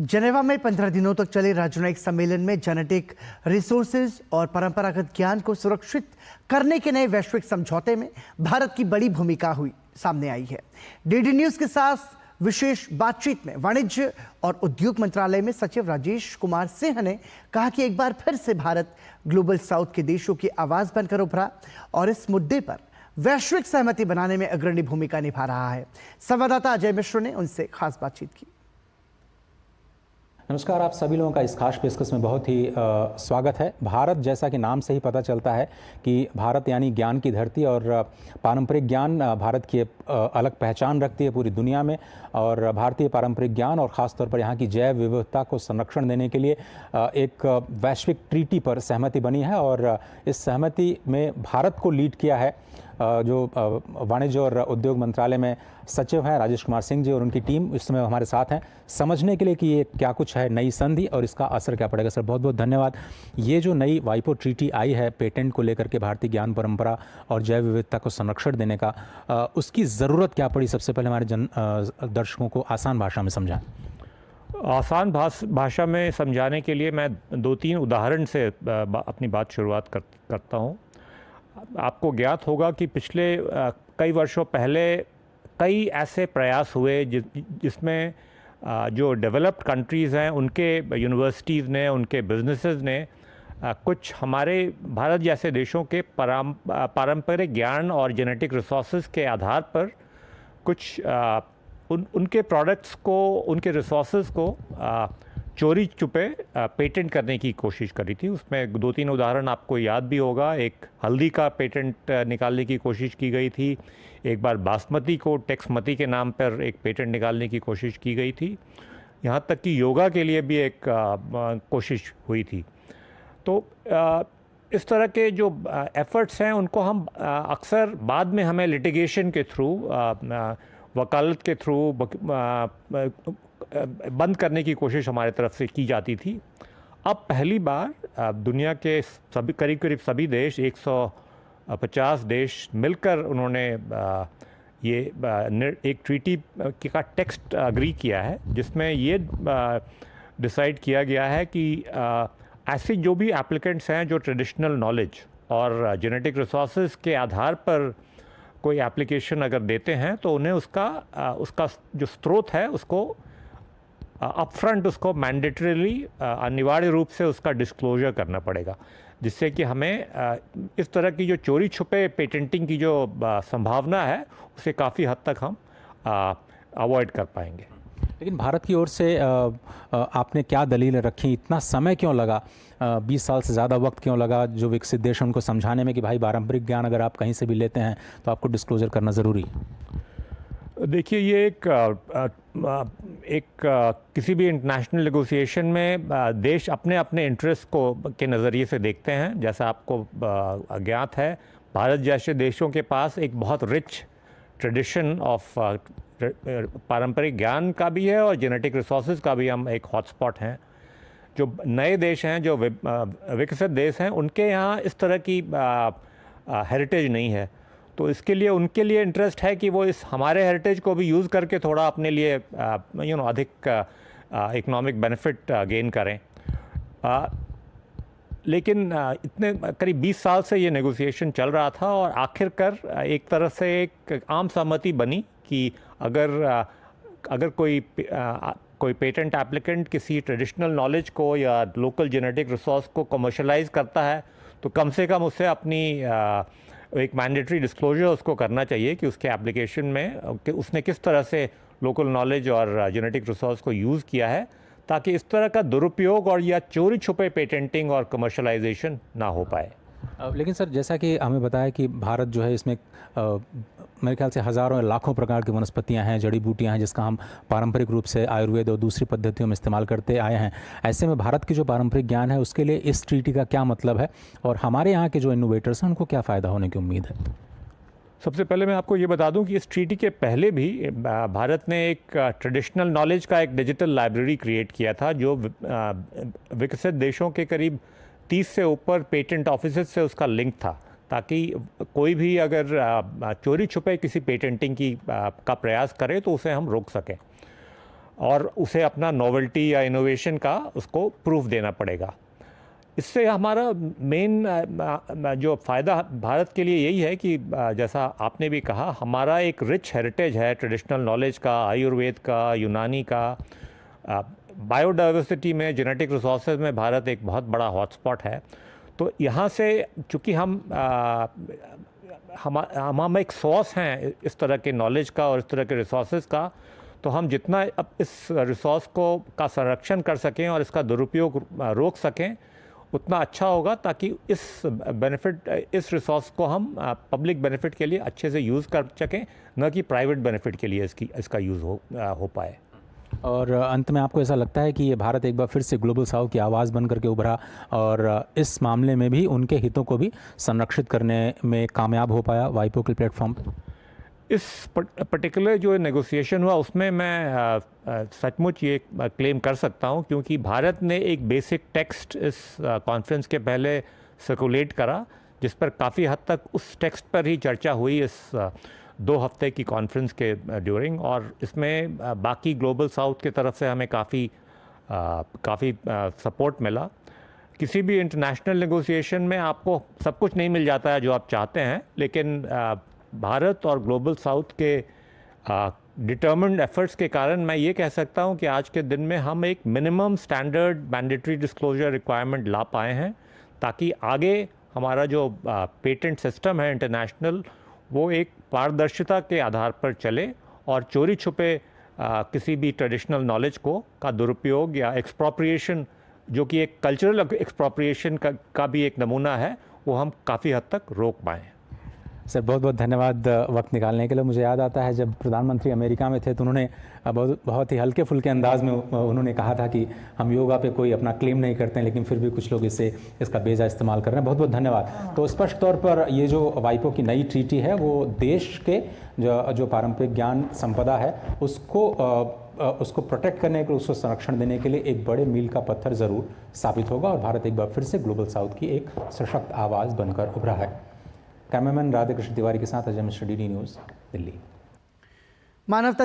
Geneva में 15 दिनों तक चले राजनयिक सम्मेलन में जेनेटिक रिसोर्सेज और परंपरागत ज्ञान को सुरक्षित करने के नए वैश्विक समझौते में भारत की बड़ी भूमिका सामने आई है। डीडी न्यूज के साथ विशेष बातचीत में वाणिज्य और उद्योग मंत्रालय में सचिव राजेश कुमार सिंह ने कहा कि एक बार फिर से भारत ग्लोबल साउथ के देशों की आवाज बनकर उभरा और इस मुद्दे पर वैश्विक सहमति बनाने में अग्रणी भूमिका निभा रहा है। संवाददाता अजय मिश्र ने उनसे खास बातचीत की। नमस्कार, आप सभी लोगों का इस खास पेशकश में बहुत ही स्वागत है। भारत, जैसा कि नाम से ही पता चलता है कि भारत यानी ज्ञान की धरती, और पारंपरिक ज्ञान भारत की अलग पहचान रखती है पूरी दुनिया में। और भारतीय पारंपरिक ज्ञान और ख़ास तौर पर यहाँ की जैव विविधता को संरक्षण देने के लिए एक वैश्विक ट्रीटी पर सहमति बनी है। और इस सहमति में भारत को लीड किया है जो वाणिज्य और उद्योग मंत्रालय में सचिव हैं राजेश कुमार सिंह जी, और उनकी टीम इस समय हमारे साथ हैं समझने के लिए कि ये क्या कुछ है नई संधि और इसका असर क्या पड़ेगा। सर, बहुत बहुत धन्यवाद। ये जो नई वाइपो ट्रीटी आई है पेटेंट को लेकर के, भारतीय ज्ञान परंपरा और जैव विविधता को संरक्षण देने का, उसकी ज़रूरत क्या पड़ी? सबसे पहले हमारे दर्शकों को आसान भाषा में समझाएं। आसान भाषा में समझाने के लिए मैं 2-3 उदाहरण से अपनी बात शुरुआत करता हूँ। आपको ज्ञात होगा कि पिछले कई वर्षों पहले कई ऐसे प्रयास हुए जिसमें जो डेवलप्ड कंट्रीज़ हैं उनके यूनिवर्सिटीज़ ने, उनके बिजनेसेस ने कुछ हमारे भारत जैसे देशों के पारंपरिक ज्ञान और जेनेटिक रिसोर्सेज के आधार पर कुछ उनके प्रोडक्ट्स को, उनके रिसोर्सेज को चोरी छुपे पेटेंट करने की कोशिश करी थी। उसमें 2-3 उदाहरण आपको याद भी होगा। एक हल्दी का पेटेंट निकालने की कोशिश की गई थी। एक बार बासमती को टेक्समती के नाम पर एक पेटेंट निकालने की कोशिश की गई थी। यहाँ तक कि योगा के लिए भी एक कोशिश हुई थी। तो इस तरह के जो एफ़र्ट्स हैं उनको हम अक्सर बाद में हमें लिटिगेशन के थ्रू, वकालत के थ्रू बंद करने की कोशिश हमारे तरफ से की जाती थी। अब पहली बार दुनिया के सभी करीब सभी देश, 150 देश मिलकर उन्होंने ये एक ट्रीटी का टेक्स्ट अग्री किया है, जिसमें ये डिसाइड किया गया है कि ऐसे जो भी एप्लीकेंट्स हैं जो ट्रेडिशनल नॉलेज और जेनेटिक रिसोर्सेज के आधार पर कोई एप्लीकेशन अगर देते हैं तो उन्हें उसका जो स्रोत है उसको अपफ्रंट, उसको मैंडेटरीली, अनिवार्य रूप से उसका डिस्क्लोजर करना पड़ेगा, जिससे कि हमें इस तरह की जो चोरी छुपे पेटेंटिंग की जो संभावना है उसे काफ़ी हद तक हम अवॉइड कर पाएंगे। लेकिन भारत की ओर से आपने क्या दलीलें रखी? इतना समय क्यों लगा? 20 साल से ज़्यादा वक्त क्यों लगा जो विकसित देश उनको समझाने में कि भाई पारंपरिक ज्ञान अगर आप कहीं से भी लेते हैं तो आपको डिस्क्लोजर करना ज़रूरी है? देखिए, ये एक किसी भी इंटरनेशनल नेगोशिएशन में देश अपने अपने इंटरेस्ट को के नज़रिए से देखते हैं। जैसा आपको ज्ञात है, भारत जैसे देशों के पास एक बहुत रिच ट्रेडिशन ऑफ पारंपरिक ज्ञान का भी है और जेनेटिक रिसोर्सेज का भी हम एक हॉटस्पॉट हैं। जो नए देश हैं, जो विकसित देश हैं, उनके यहाँ इस तरह की हेरिटेज नहीं है। तो इसके लिए उनके लिए इंटरेस्ट है कि वो इस हमारे हेरिटेज को भी यूज़ करके थोड़ा अपने लिए अधिक इकोनॉमिक बेनिफिट गेन करें। लेकिन इतने करीब 20 साल से ये नेगोशिएशन चल रहा था और आखिरकार एक तरह से एक आम सहमति बनी कि अगर कोई पेटेंट एप्लीकेंट किसी ट्रेडिशनल नॉलेज को या लोकल जेनेटिक रिसोर्स को कमर्शलाइज करता है तो कम से कम उसे अपनी एक मैंडेटरी डिस्क्लोजर उसको करना चाहिए कि उसके एप्लीकेशन में कि उसने किस तरह से लोकल नॉलेज और जेनेटिक रिसोर्स को यूज़ किया है, ताकि इस तरह का दुरुपयोग और या चोरी छुपे पेटेंटिंग और कमर्शलाइजेशन ना हो पाए। लेकिन सर, जैसा कि हमें बताया कि भारत जो है इसमें मेरे ख्याल से हज़ारों या लाखों प्रकार की वनस्पतियां हैं, जड़ी बूटियां हैं, जिसका हम पारंपरिक रूप से आयुर्वेद और दूसरी पद्धतियों में इस्तेमाल करते आए हैं। ऐसे में भारत की जो पारंपरिक ज्ञान है उसके लिए इस ट्रीटी का क्या मतलब है, और हमारे यहाँ के जो इनोवेटर्स हैं उनको क्या फ़ायदा होने की उम्मीद है? सबसे पहले मैं आपको ये बता दूं कि इस ट्रीटी के पहले भी भारत ने एक ट्रेडिशनल नॉलेज का एक डिजिटल लाइब्रेरी क्रिएट किया था, जो विकसित देशों के करीब 30 से ऊपर पेटेंट ऑफिसेज से उसका लिंक था, ताकि कोई भी अगर चोरी छुपे किसी पेटेंटिंग का प्रयास करे तो उसे हम रोक सकें। और उसे अपना नोवेल्टी या इनोवेशन का उसको प्रूफ देना पड़ेगा। इससे हमारा मेन जो फ़ायदा भारत के लिए यही है कि जैसा आपने भी कहा, हमारा एक रिच हेरिटेज है ट्रेडिशनल नॉलेज का, आयुर्वेद का, यूनानी का। बायोडाइवर्सिटी में, जेनेटिक रिसोर्सेज में भारत एक बहुत बड़ा हॉटस्पॉट है। तो यहाँ से चूँकि हम एक सोर्स हैं इस तरह के नॉलेज का और इस तरह के रिसोर्सेज का, तो हम जितना अब इस रिसोर्स का संरक्षण कर सकें और इसका दुरुपयोग रोक सकें उतना अच्छा होगा, ताकि इस रिसोर्स को हम पब्लिक बेनिफिट के लिए अच्छे से यूज़ कर सकें, न कि प्राइवेट बेनिफिट के लिए इसका यूज़ हो पाए। और अंत में आपको ऐसा लगता है कि ये भारत एक बार फिर से ग्लोबल साउथ की आवाज़ बन करके उभरा और इस मामले में भी उनके हितों को भी संरक्षित करने में कामयाब हो पाया वाइपो के प्लेटफॉर्म पर? इस पर्टिकुलर जो नेगोशिएशन हुआ उसमें मैं सचमुच ये क्लेम कर सकता हूँ, क्योंकि भारत ने एक बेसिक टेक्स्ट इस कॉन्फ्रेंस के पहले सर्कुलेट करा, जिस पर काफ़ी हद तक उस टेक्स्ट पर ही चर्चा हुई इस 2 हफ्ते की कॉन्फ्रेंस के ड्यूरिंग। और इसमें बाकी ग्लोबल साउथ की तरफ से हमें काफ़ी सपोर्ट मिला। किसी भी इंटरनेशनल नेगोशिएशन में आपको सब कुछ नहीं मिल जाता है जो आप चाहते हैं, लेकिन भारत और ग्लोबल साउथ के डिटर्मिन्ड एफर्ट्स के कारण मैं ये कह सकता हूँ कि आज के दिन में हम एक minimum standard mandatory disclosure requirement ला पाए हैं, ताकि आगे हमारा जो पेटेंट सिस्टम है इंटरनेशनल, वो एक पारदर्शिता के आधार पर चले और चोरी छुपे किसी भी ट्रेडिशनल नॉलेज का दुरुपयोग या एक्सप्रोप्रिएशन, जो कि एक कल्चरल एक्सप्रोप्रिएशन का भी एक नमूना है, वो हम काफ़ी हद तक रोक पाएँ। सर बहुत बहुत धन्यवाद वक्त निकालने के लिए। मुझे याद आता है जब प्रधानमंत्री अमेरिका में थे तो उन्होंने बहुत ही हल्के फुल्के अंदाज में उन्होंने कहा था कि हम योगा पे कोई अपना क्लेम नहीं करते हैं, लेकिन फिर भी कुछ लोग इसका बेजा इस्तेमाल कर रहे हैं। बहुत बहुत धन्यवाद। तो स्पष्ट तौर पर ये जो वाइपो की नई ट्रीटी है वो देश के जो पारंपरिक ज्ञान संपदा है उसको प्रोटेक्ट करने के लिए, उसको संरक्षण देने के लिए एक बड़े मील का पत्थर ज़रूर साबित होगा और भारत एक बार फिर से ग्लोबल साउथ की एक सशक्त आवाज़ बनकर उभरा है। कैमरामैन राधेकृष्ण तिवारी के साथ अजय मिश्र, DD न्यूज़, दिल्ली। मानवता